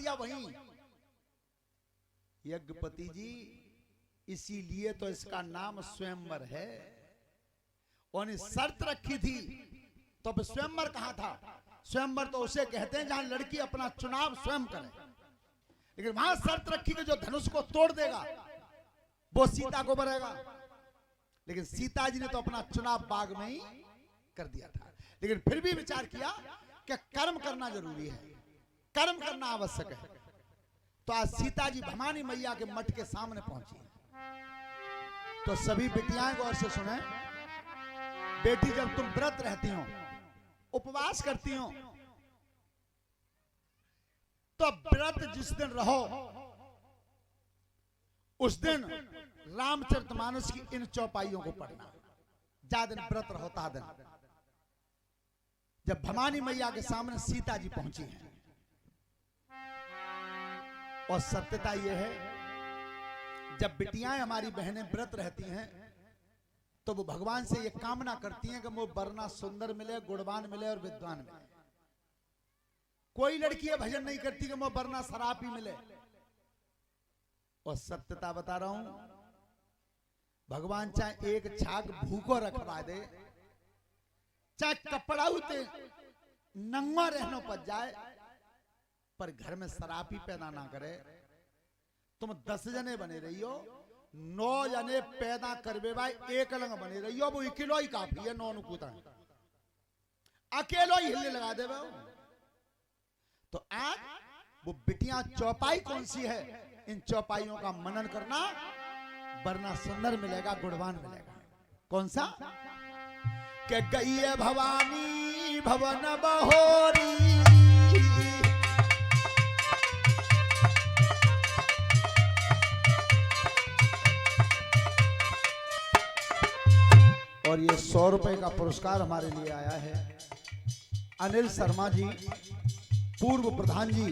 दिया वहीं। यज्ञपति जी इसीलिए तो इसका नाम स्वयंवर है। उन्हें शर्त रखी थी तो अब स्वयंवर कहां था? स्वयंवर तो उसे कहते हैं जहां लड़की अपना चुनाव स्वयं करे, लेकिन वहां शर्त रखी कि जो धनुष को तोड़ देगा वो सीता को बरेगा। लेकिन सीता जी ने तो अपना चुनाव बाग में ही कर दिया था। लेकिन फिर भी विचार किया कि कर्म करना जरूरी है, कर्म करना आवश्यक है। तो आज सीता जी भवानी मैया के मठ के सामने पहुंची। तो सभी बेटियां गौर से सुने, बेटी जब तुम व्रत रहती हो, उपवास करती हो, तो व्रत जिस दिन रहो उस दिन रामचरितमानस की इन चौपाइयों को पढ़ना। जा दिन व्रत रहो ता दिन। जब भवानी मैया के सामने सीता जी पहुंची हैं, और सत्यता यह है जब बिटियाएं हमारी बहनें व्रत रहती हैं तो वो भगवान से ये कामना करती हैं कि वो वरना सुंदर मिले, गुणवान मिले और विद्वान मिले। कोई लड़की ये भजन नहीं करती कि वो वरना शराबी मिले। और सत्यता बता रहा हूं, भगवान चाहे एक छाग भूखो रखवा दे, चाहे कपड़ा उते नंगा रहना पड़ जाए, पर घर में शराबी पैदा ना करे। तुम 10 जने बने रही हो, 9 जने पैदा करवे भाई एक लंग बने रही हो, वो अकेलो ही काफी है। 9 नुकूता अकेलो ही हिलने लगा दे। तो आज वो बिटियां चौपाई कौन सी है, इन चौपाइयों का मनन करना, वरना सुंदर मिलेगा, गुणवान मिलेगा। कौन सा? कि गई है भवानी भवन बहोरी, और ये 100 रुपए का पुरस्कार हमारे लिए आया है अनिल शर्मा जी, पूर्व प्रधान जी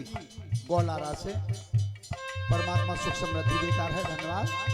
गौलारा से। परमात्मा सुख समृद्धि देता है। धन्यवाद।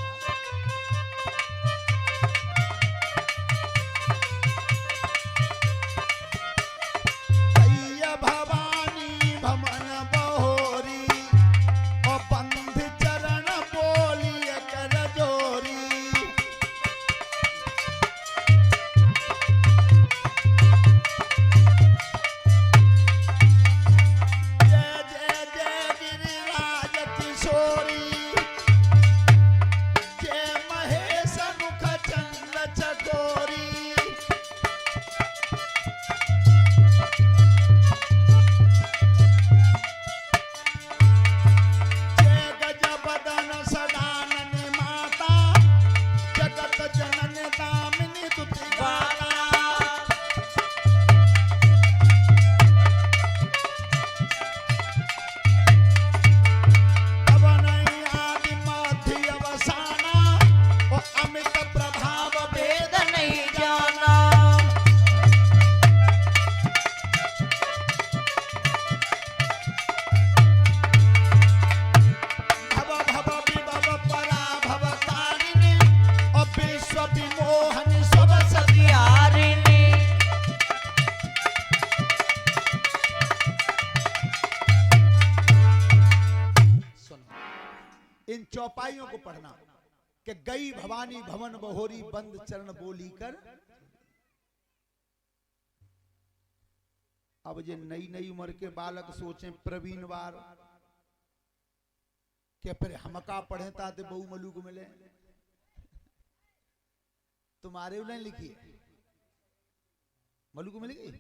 इन चौपाइयों को पढ़ना कि गई भवानी भवन बहोरी, बंद चरण बोली कर। अब ये नई नई उम्र के बालक सोचें प्रवीण वार कि फिर हमका पढ़े ताते बहु मलू को मिले। तुम्हारे उन्हें लिखी है मलू को मिलेगी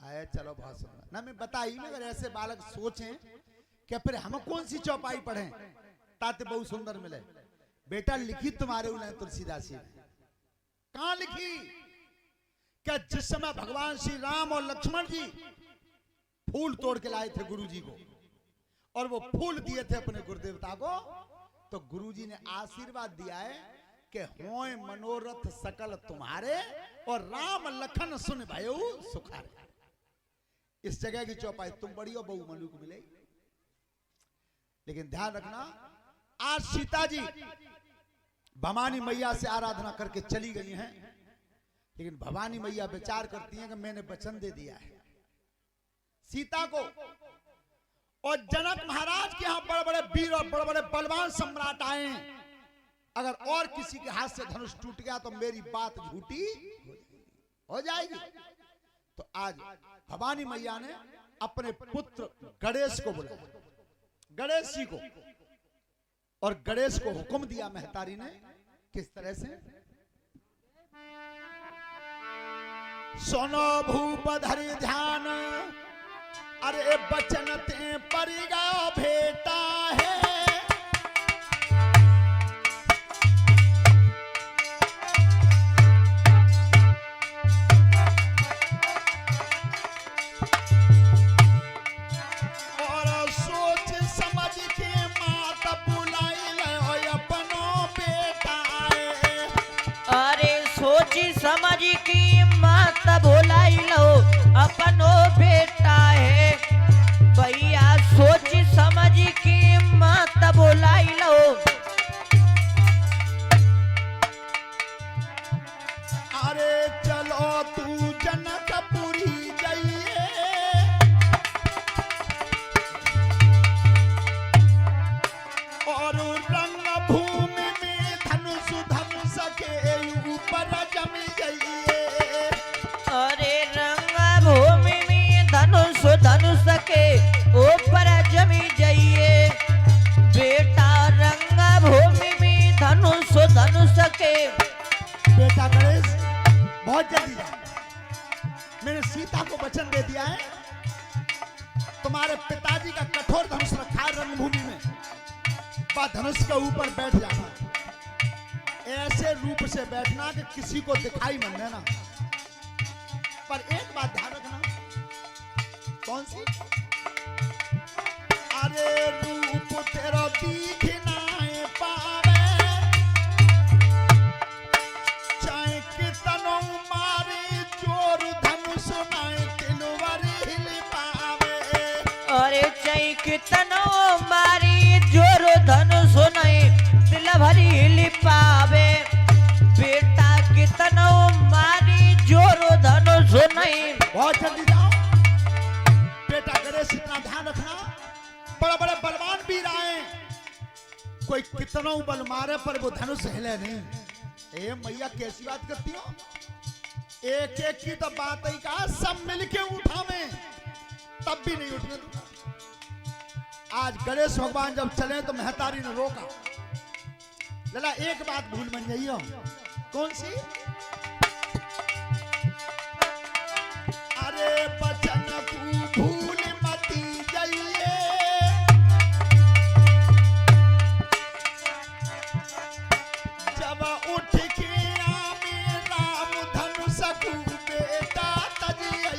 आया। चलो बहुत सुंदर ना, मैं बताई अगर ऐसे बालक सोचें कि फिर हम कौन सी चौपाई पढ़ें ताते बहुत सुंदर मिले। बेटा लिखी तुम्हारे उन्हें तुलसीदास जी ने। कहां लिखी? क्या जिस समय भगवान श्री राम और लक्ष्मण जी फूल तोड़ के लाए थे गुरु जी को, और वो फूल दिए थे अपने गुरुदेवता को, तो गुरु जी ने आशीर्वाद दिया है कि होए मनोरथ सकल तुम्हारे, और राम लखन सुन भयो सुखारे। इस जगह की चौपाई तुम बड़ी हो, बहु मलू को मिले। लेकिन ध्यान रखना, आज सीता जी भवानी मैया से आराधना करके चली गई हैं, लेकिन भवानी मैया विचार करती हैं कि मैंने वचन दे दिया है सीता को, और जनक महाराज के यहाँ बड़े बड़े वीर और बड़े बड़े बलवान सम्राट आए। अगर और किसी के हाथ से धनुष टूट गया तो मेरी बात झूठी हो जाएगी। तो आज भवानी मैया ने अपने पुत्र गणेश को बुलाया, गणेश जी को, और गणेश को हुक्म दिया महतारी ने किस तरह से, सुनो भूप धरि ध्यान, अरे बचन ते परिगा भेटा है। और सोच समझ के मात बुलाई ले अपनो बेटा है। अरे सोच समझ की मात बुलाई लो अपनो बेटा है। भैया सोच समझ की मात बुलाई लो। अरे चलो तू जनकपुरी जाइए, और रंग भूमि में धनुष धनुष के ऊपर जम जाइए। अरे रंग भूमि में धनुष धनुष के ऊपर जमी जाइए। बेटा रंग भूमि में धनुष धनुष के। बेटा गणेश बहुत जल्दी जाओ, मैंने सीता को वचन दे दिया है, तुम्हारे पिताजी का कठोर धनुष रखा है रणभूमि में, वह धनुष के ऊपर बैठ जाना, ऐसे रूप से बैठना कि किसी को दिखाई मत देना। पर एक बात ध्यान रखना, कौन सी, अरे रूप तेरा दिख नाए पावे, चाहे कितनो मारे जोर धनुष नाए तिलवर हिल पावे। अरे चाहे कितनो मारी जोर धनुष नहीं दिल भरी हिल पावे। बेटा कितनो मारी जोर धनुष नहीं। बहुत जल्दी जाओ बेटा गणेश, इतना ध्यान रखना, बड़े बड़े बलवान वीर आए, कोई कितनों बल मारे पर वो धनुष हिले नहीं। ए मैया कैसी बात करती हो, एक एक की तो बात ही कहा, सब मिलके उठावे तब भी नहीं उठने दूंगा। आज गणेश भगवान जब चले तो महतारी ने रोका, लला एक बात भूल बन जाइयो, कौन सी, अरे बचन तू भूल मती जाइए, जब उठ के आमे राम धनुष को बेटा तजिए।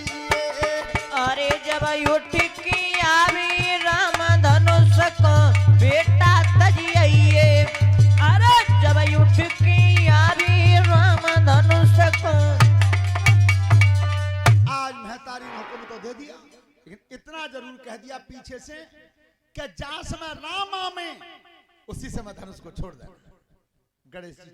अरे जब उठ के आवी राम धनुष को बेटा तजिए। अरे जब उठ के आवी राम धनुष को। आज महतारी ने हुक्म तो दे दिया, लेकिन इतना जरूर कह दिया पीछे से कि जा समय राम आमे उसी समय धनुष को छोड़ दे। गणेश जी